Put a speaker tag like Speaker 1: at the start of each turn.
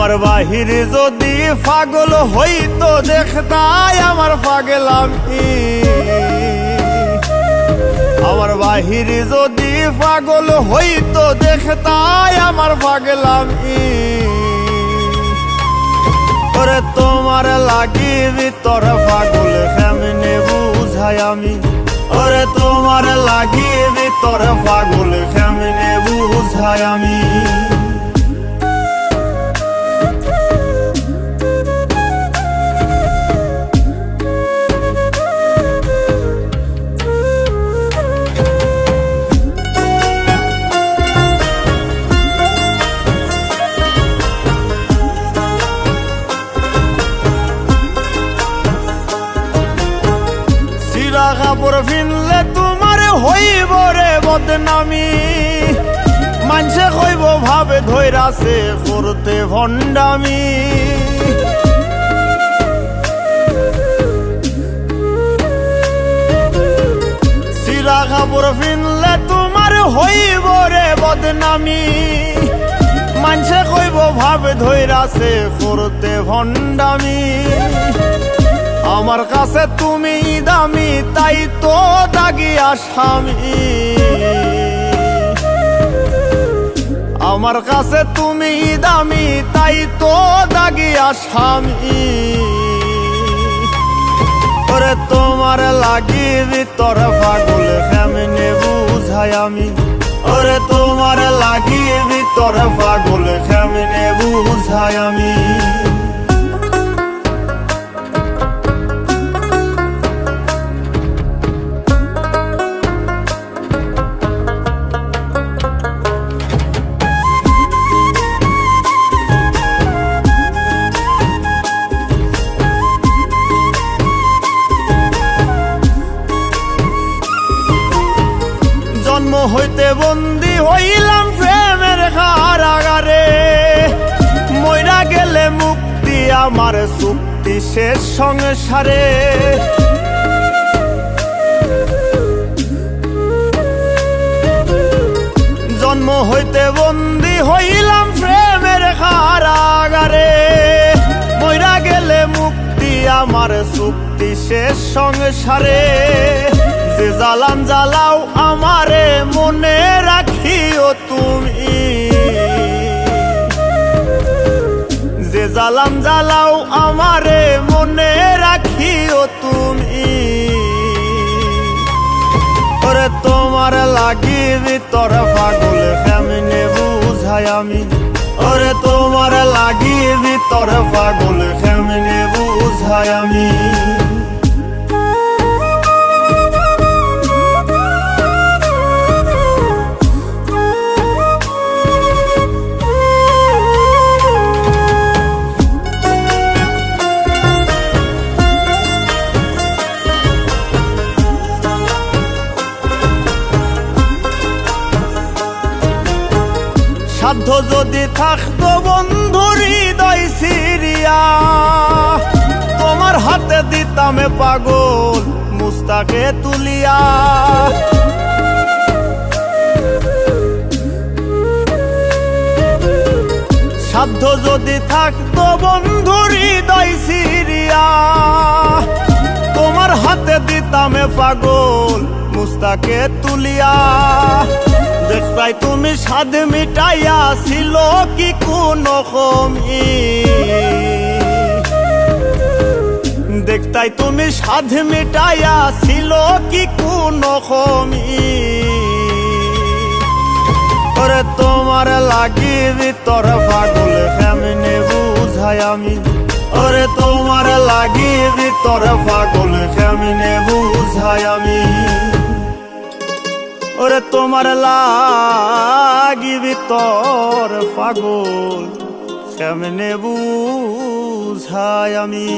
Speaker 1: আমার বাহির যদি পাগল হইতো দেখতাই আমার পাগলামি। আমার বাহির যদি পাগল হইতো দেখতাই আমার পাগলামি। ওরে তোমার লাগি ভিতর পাগল কেমনে বুঝাই আমি। ওরে তোমার লাগি ভিতর পাগল কেমনে বুঝাই আমি। কাপড় ফিনলে তোমার হইব রে বদনামি। মানুষে কইব ভাবে ধৈরাছে করতে ভণ্ডামি। সিরা কাপড় ফিনলে তোমার হইব রে বদনামি। মানুষে কইব ভাবে ধৈরাছে করতে ভণ্ডামি। আমার কাছে তুমি দামি তাই তো দাগি আসামি। আমার কাছে তুমি দামি তাই তো দাগি আসামি। ওরে তোমার লাগি ভিতর পাগল কেমনে বুঝাই আমি। ওরে তোমার লাগি ভিতর পাগল কেমনে বুঝাই আমি। জন্ম হইতে বন্দী হইলাম প্রেমের কারাগারে। মইরা গেলে মুক্তি আমার চুক্তি শেষ সংসারে। জন্ম হইতে বন্দী হইলাম প্রেমের কারাগারে। মইরা গেলে মুক্তি আমার চুক্তি শেষ সংসারে। যে জ্বালান জ্বালাও আমারে মনে রাখিও তুমি। যে জ্বালান জ্বালাও আমারে মনে রাখিও তুমি। ওরে তোমার লাগি ভিতর পাগল কেমনে বুঝাই আমি। ওরে তোমার লাগি ভিতর পাগল কেমনে বুঝাই আমি। সাধ্য যদি থাকতো বন্ধু হৃদয় সিরিয়া। তোমার হাতে দিতামে পাগল মুস্তাকে তুলিয়া। সাধ্য যদি থাকতো বন্ধু হৃদয় সিরিয়া। তোমার হাতে দিতামে পাগল মুস্তাকে তুলিয়া। দেখতাই তুমি স্বাদ মিটাইয়া ছিল কি কোনো কমি। দেখতাই তুমি স্বাদ মিটাইয়া ছিল কি কোনো কমি। ওরে তোমার লাগি ভিতর পাগল কেমনে বুঝাই আমি। ওরে তোমার লাগি ভিতর পাগল কেমনে বুঝাই আমি। ওরে তোমার লাগি ভিতর পাগল কেমনে বুঝাই আমি।